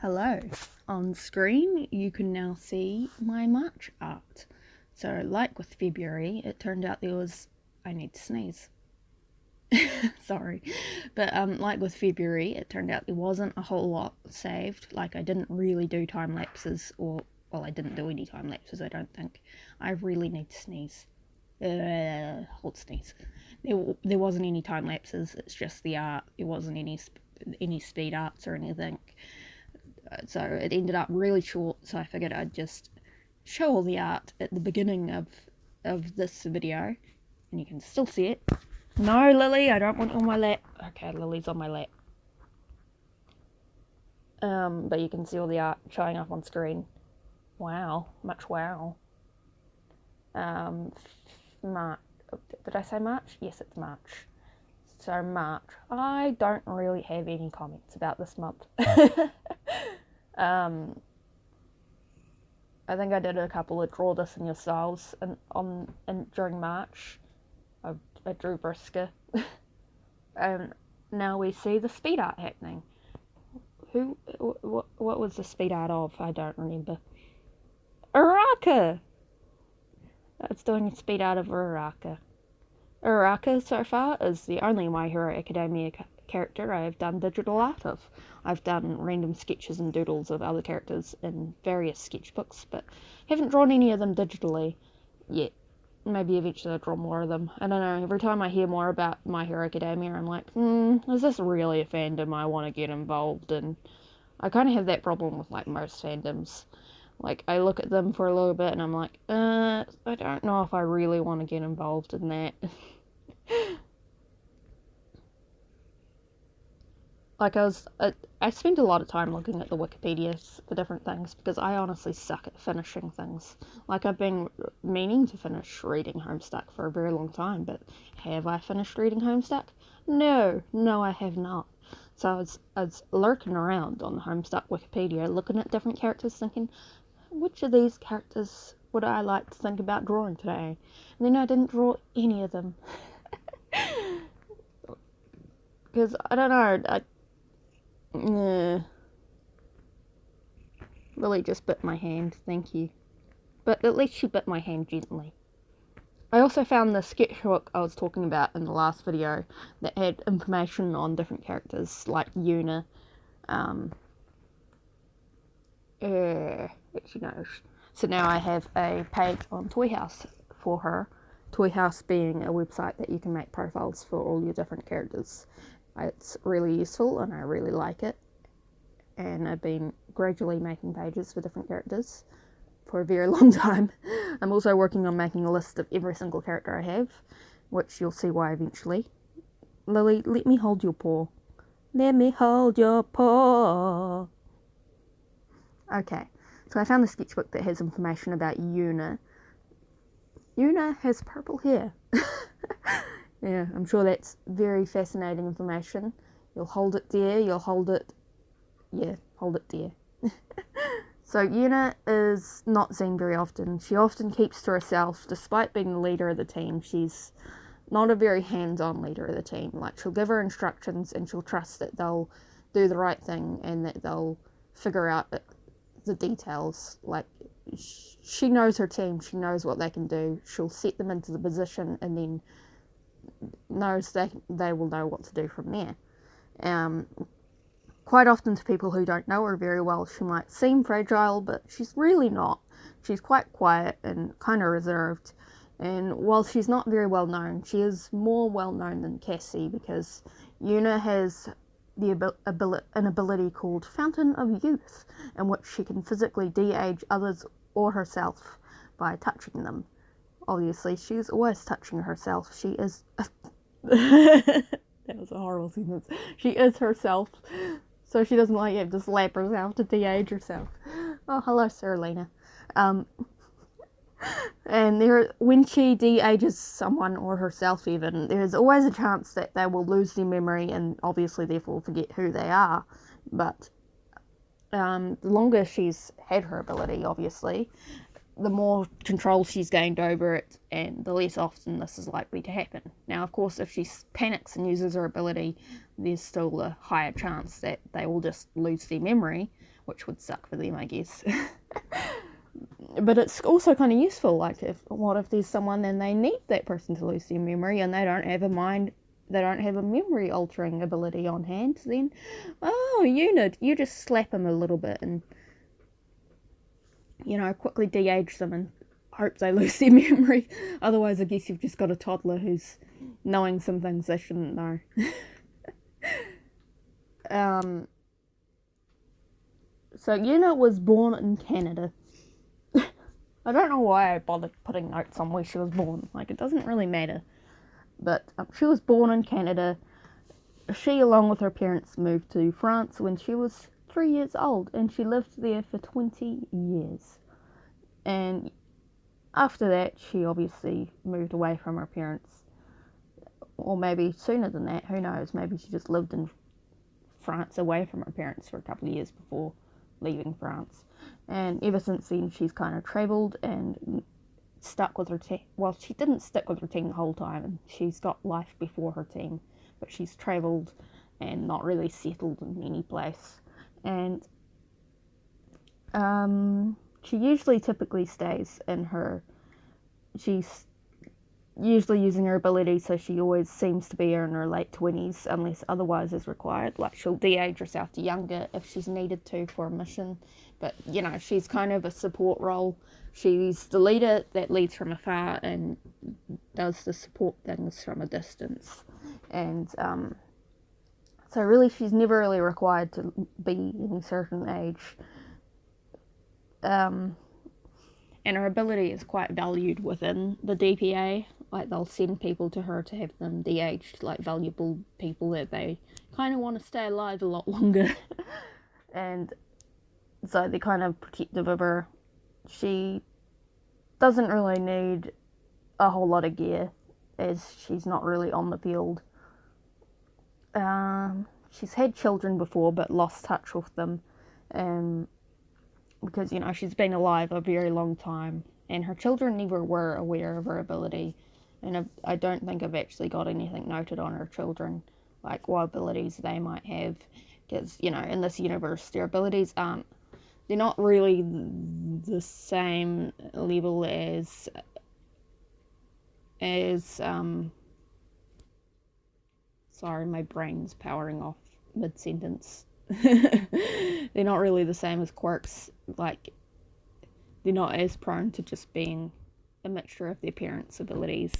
Hello. On screen, you can now see my March art. So, like with February, it turned out I need to sneeze. Sorry. But, like with February, it turned out there wasn't a whole lot saved. Like, I didn't really do time lapses, I didn't do any time lapses, I don't think. I really need to sneeze. Hold sneeze. There wasn't any time lapses, it's just the art. There wasn't any speed arts or anything. So it ended up really short, so I figured I'd just show all the art at the beginning of this video, and you can still see it. No, Lily, I don't want you on my lap. Okay, Lily's on my lap. But you can see all the art showing up on screen. Wow, much wow. March. Did I say March? Yes, it's March. So March. I don't really have any comments about this month. I think I did a couple of draw this in yourselves during March. I drew Brisker. And now we see the speed art happening. What was the speed art of? I don't remember. Uraraka! It's doing a speed art of Uraraka. Uraraka so far is the only My Hero Academia character I have done digital art of. I've done random sketches and doodles of other characters in various sketchbooks, but haven't drawn any of them digitally yet. Maybe eventually I'll draw more of them. I don't know, every time I hear more about My Hero Academia, I'm like, is this really a fandom I want to get involved in? I kind of have that problem with, like, most fandoms. Like, I look at them for a little bit and I'm like, I don't know if I really want to get involved in that. Like, I spent a lot of time looking at the Wikipedias for different things because I honestly suck at finishing things. Like, I've been meaning to finish reading Homestuck for a very long time, but have I finished reading Homestuck? No, I have not. So I was lurking around on the Homestuck Wikipedia, looking at different characters, thinking, which of these characters would I like to think about drawing today? And then I didn't draw any of them. Because, I don't know, Lily just bit my hand, thank you. But at least she bit my hand gently. I also found the sketchbook I was talking about in the last video that had information on different characters, like Una. She knows. So now I have a page on Toy House for her. Toy House being a website that you can make profiles for all your different characters. It's really useful and I really like it. And I've been gradually making pages for different characters for a very long time. I'm also working on making a list of every single character I have, which you'll see why eventually. Lily, let me hold your paw. Let me hold your paw. Okay, so I found the sketchbook that has information about Una. Una has purple hair. Yeah, I'm sure that's very fascinating information. You'll hold it there, hold it there. So Una is not seen very often. She often keeps to herself, despite being the leader of the team. She's not a very hands-on leader of the team. Like, she'll give her instructions and she'll trust that they'll do the right thing and that they'll figure out the details. Like, she knows her team, she knows what they can do. She'll set them into the position and then knows they will know what to do from there. Quite often to people who don't know her very well, she might seem fragile, but she's really not. She's quite quiet and kind of reserved. And while she's not very well known, she is more well known than Cassie because Una has an ability called Fountain of Youth, in which she can physically de-age others or herself by touching them. Obviously, she's always touching herself. She is... That was a horrible sentence. She is herself, so she doesn't have to slap herself to de-age herself. Oh, hello, Seralina. And when she de-ages someone or herself even, there's always a chance that they will lose their memory and obviously therefore forget who they are. But the longer she's had her ability, obviously, the more control she's gained over it, and the less often this is likely to happen. Now, of course, if she panics and uses her ability, there's still a higher chance that they will just lose their memory, which would suck for them, I guess. But it's also kind of useful. Like, what if there's someone and they need that person to lose their memory, and they don't have a memory altering ability on hand? Then, you just slap them a little bit and, quickly de-age them and hope they lose their memory. Otherwise, I guess you've just got a toddler who's knowing some things they shouldn't know. So Yuna was born in Canada. I don't know why I bothered putting notes on where she was born. Like, it doesn't really matter. But she was born in Canada. She, along with her parents, moved to France when she was 3 years old, and she lived there for 20 years. And after that, she obviously moved away from her parents. Or maybe sooner than that, who knows? Maybe she just lived in France away from her parents for a couple of years before leaving France. And ever since then, she's kind of travelled and stuck with her team. Well, she didn't stick with her team the whole time, and she's got life before her team, but she's travelled and not really settled in any place. And she typically stays in she's usually using her ability, so she always seems to be in her late 20s unless otherwise is required. Like, she'll de-age herself to younger if she's needed to for a mission, but she's kind of a support role. She's the leader that leads from afar and does the support things from a distance. And so really she's never really required to be any certain age. And her ability is quite valued within the DPA. Like, they'll send people to her to have them de-aged, like valuable people that they kind of want to stay alive a lot longer. And so they're kind of protective of her. She doesn't really need a whole lot of gear, as she's not really on the field. She's had children before, but lost touch with them. Because, she's been alive a very long time, and her children never were aware of her ability, and I don't think I've actually got anything noted on her children, like what abilities they might have, because, in this universe, their abilities they're not really the same level as sorry, my brain's powering off mid-sentence. They're not really the same as quirks. Like, they're not as prone to just being a mixture of their parents' abilities.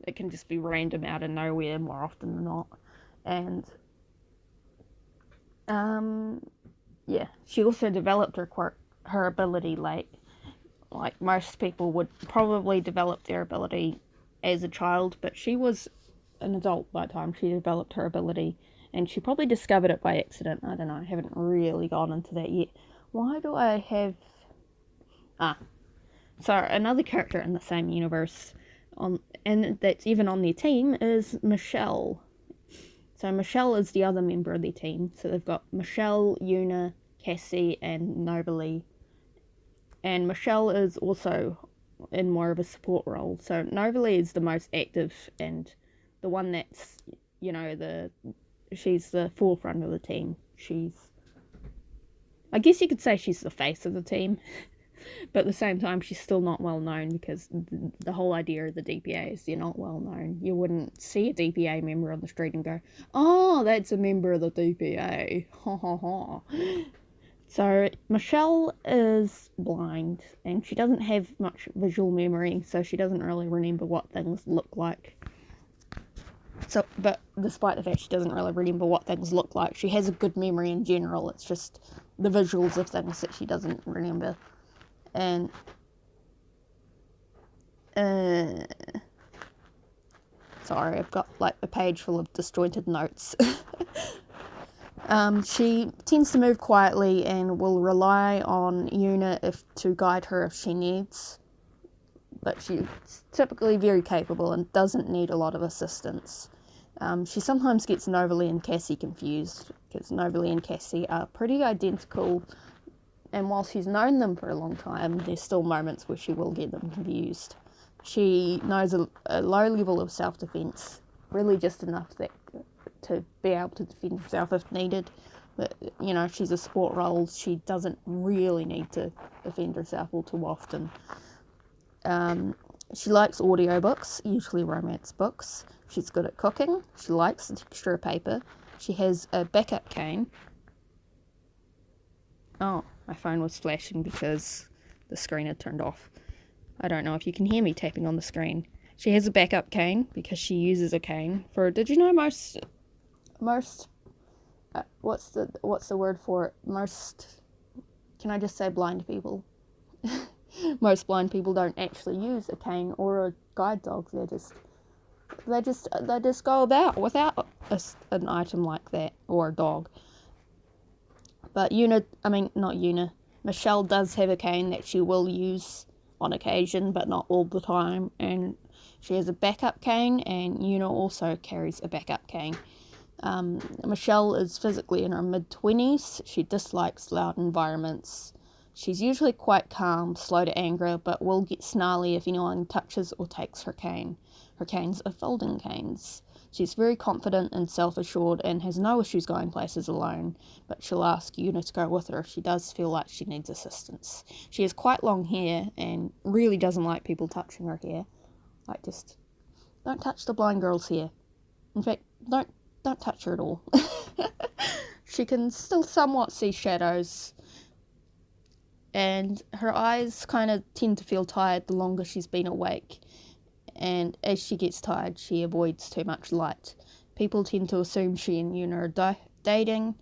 It can just be random out of nowhere more often than not. And yeah, she also developed her ability late. Like, most people would probably develop their ability as a child, but she was an adult by the time she developed her ability. And she probably discovered it by accident. I don't know. I haven't really gone into that yet. Why do I have... So another character in the same universe, and that's even on their team, is Michelle. So Michelle is the other member of their team. So they've got Michelle, Yuna, Cassie, and Novalee. And Michelle is also in more of a support role. So Novalee is the most active and the one that's, she's the forefront of the team. I guess you could say she's the face of the team, but at the same time, she's still not well known, because the whole idea of the DPA is they're not well known. You wouldn't see a DPA member on the street and go, "Oh, that's a member of the DPA." Ha ha ha. So Michelle is blind, and she doesn't have much visual memory, so she doesn't really remember what things look like. So, but despite the fact she doesn't really remember what things look like, she has a good memory in general. It's just the visuals of things that she doesn't remember. And sorry, I've got like a page full of disjointed notes. She tends to move quietly and will rely on Yuna to guide her if she needs. But she's typically very capable and doesn't need a lot of assistance. She sometimes gets Novalee and Cassie confused, because Novalee and Cassie are pretty identical And while she's known them for a long time, there's still moments where she will get them confused. She knows a low level of self-defense, really just enough that to be able to defend herself if needed. But, you know, she's a sport role. She doesn't really need to defend herself all too often. She likes audiobooks, usually romance books. She's good at cooking. She likes the texture of paper. She has a backup cane. Oh, my phone was flashing because the screen had turned off. I don't know if you can hear me tapping on the screen. She has a backup cane because she uses a cane for, did you know most what's the word for it? Most, can I just say blind people? Most blind people don't actually use a cane or a guide dog. They just go about without an item like that, or a dog. But Michelle does have a cane that she will use on occasion, but not all the time. And she has a backup cane, and Una also carries a backup cane. Michelle is physically in her mid-20s. She dislikes loud environments. She's usually quite calm, slow to anger, but will get snarly if anyone touches or takes her cane. Her canes are folding canes. She's very confident and self-assured and has no issues going places alone, but she'll ask Una to go with her if she does feel like she needs assistance. She has quite long hair and really doesn't like people touching her hair. Like, just don't touch the blind girl's hair. In fact, don't touch her at all. She can still somewhat see shadows, and her eyes kind of tend to feel tired the longer she's been awake. And as she gets tired, she avoids too much light. People tend to assume she and Una are dating,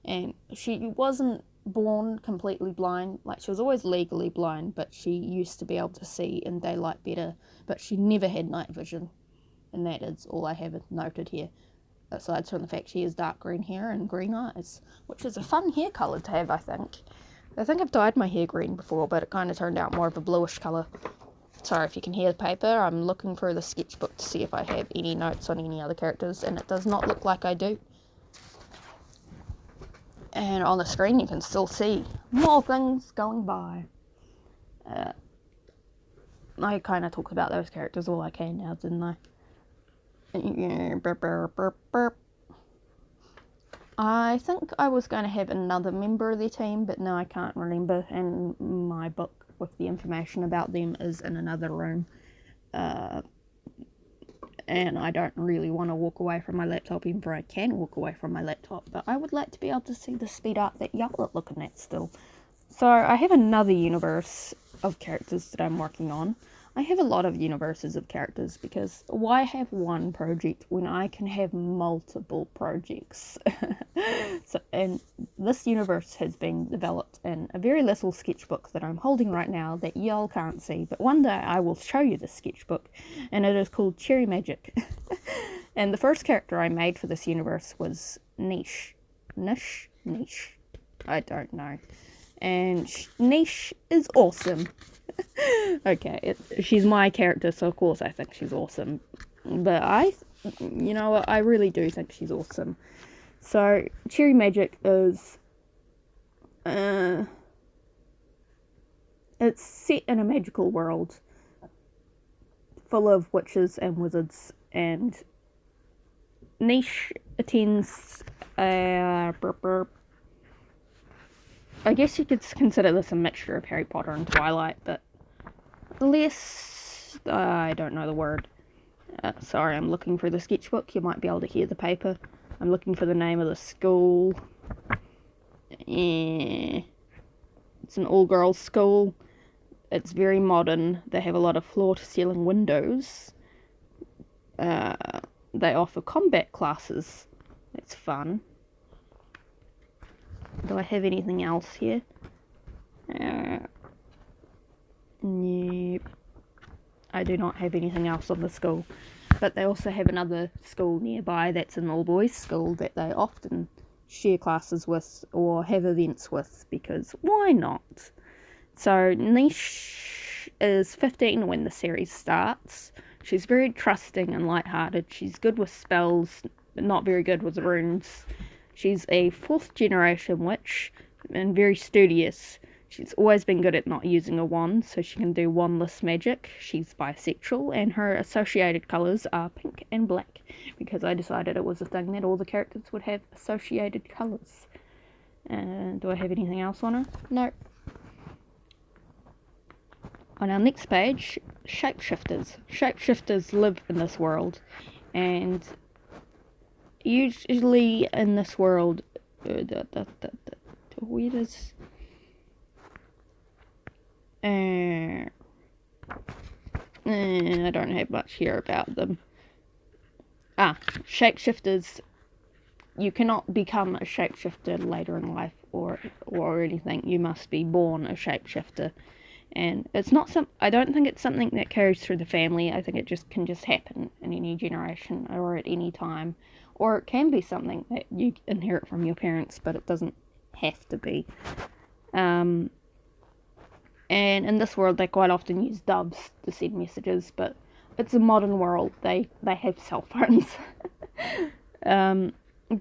and she wasn't born completely blind. Like, she was always legally blind, but she used to be able to see in daylight better, but she never had night vision. And that is all I have noted here, aside from the fact she has dark green hair and green eyes, which is a fun hair colour to have, I think. I think I've dyed my hair green before, but it kind of turned out more of a bluish colour. Sorry if you can hear the paper. I'm looking through the sketchbook to see if I have any notes on any other characters, and it does not look like I do. And on the screen you can still see more things going by. I kind of talked about those characters all I can now, didn't I? I think I was going to have another member of their team, but now I can't remember, and my book with the information about them is in another room, and I don't really want to walk away from my laptop, even though I can walk away from my laptop, but I would like to be able to see the speed art that y'all are looking at still. So I have another universe of characters that I'm working on. I have a lot of universes of characters because why have one project when I can have multiple projects? And this universe has been developed in a very little sketchbook that I'm holding right now that y'all can't see, but one day I will show you this sketchbook, and it is called Cherry Magic. And the first character I made for this universe was Niche. I don't know. And Niche is awesome. Okay, she's my character, so of course I think she's awesome. But you know what, I really do think she's awesome. So, Cherry Magic is, it's set in a magical world full of witches and wizards, and Niche attends, I guess you could consider this a mixture of Harry Potter and Twilight, but less, I don't know the word. Sorry, I'm looking for the sketchbook. You might be able to hear the paper. I'm looking for the name of the school. It's an all-girls school. It's very modern. They have a lot of floor-to-ceiling windows. They offer combat classes. That's fun. Do I have anything else here? Nope. I do not have anything else on the school. But they also have another school nearby that's an all-boys school that they often share classes with or have events with, because why not? So Niche is 15 when the series starts. She's very trusting and lighthearted. She's good with spells, but not very good with runes. She's a 4th generation witch and very studious. She's always been good at not using a wand, so she can do wandless magic. She's bisexual, and her associated colours are pink and black, because I decided it was a thing that all the characters would have associated colours. Do I have anything else on her? No. On our next page, shapeshifters. Shapeshifters live in this world, and usually in this world, where does... I don't have much here about them. Shapeshifters. You cannot become a shapeshifter later in life or anything. You must be born a shapeshifter, and it's not I don't think it's something that carries through the family. I think it can just happen in any generation or at any time, or it can be something that you inherit from your parents, but it doesn't have to be. And in this world, they quite often use doves to send messages, but it's a modern world. They have cell phones.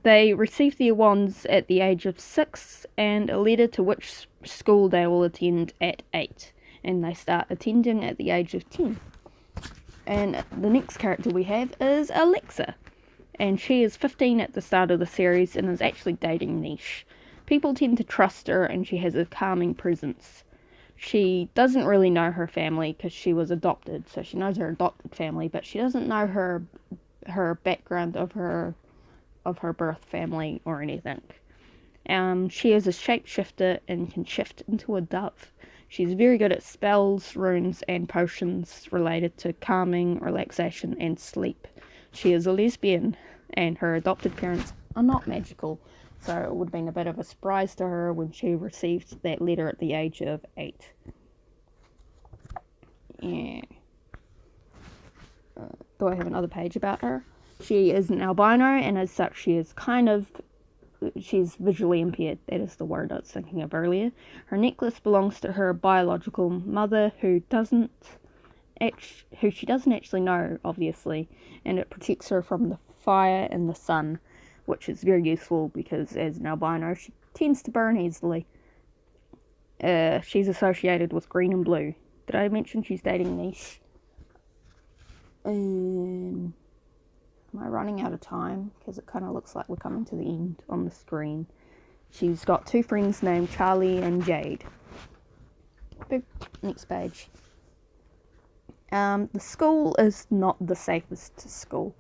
They receive their wands at the age of 6, and a letter to which school they will attend at 8. And they start attending at the age of 10. And the next character we have is Alexa. And she is 15 at the start of the series and is actually dating Niche. People tend to trust her, and she has a calming presence. She doesn't really know her family because she was adopted, so she knows her adopted family, but she doesn't know her background of her birth family or anything. She is a shapeshifter and can shift into a dove. She's very good at spells, runes, and potions related to calming, relaxation, and sleep. She is a lesbian, and her adopted parents are not magical, so it would have been a bit of a surprise to her when she received that letter at the age of 8. Yeah. Do I have another page about her? She is an albino, and as such she's visually impaired. That is the word I was thinking of earlier. Her necklace belongs to her biological mother, who she doesn't actually know, obviously, and it protects her from the fire and the sun, which is very useful because as an albino, she tends to burn easily. She's associated with green and blue. Did I mention she's dating Niche? Am I running out of time? Because it kind of looks like we're coming to the end on the screen. She's got 2 friends named Charlie and Jade. Boop. Next page. The school is not the safest school.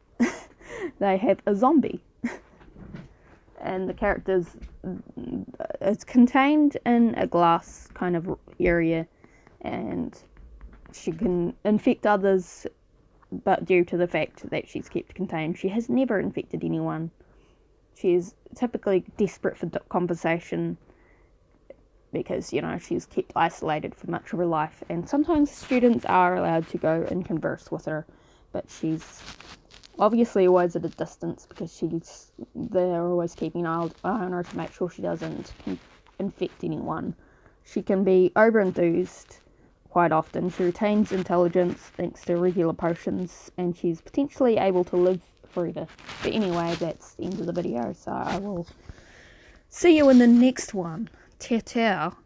They have a zombie. And the characters, it's contained in a glass kind of area, and she can infect others, but due to the fact that she's kept contained, she has never infected anyone. She is typically desperate for compensation because, she's kept isolated for much of her life, and sometimes students are allowed to go and converse with her, but she's obviously always at a distance because they're always keeping an eye on her to make sure she doesn't infect anyone. She can be over-enthused quite often. She retains intelligence thanks to regular potions, and she's potentially able to live forever. But anyway, that's the end of the video, so I will see you in the next one. Ta-ta.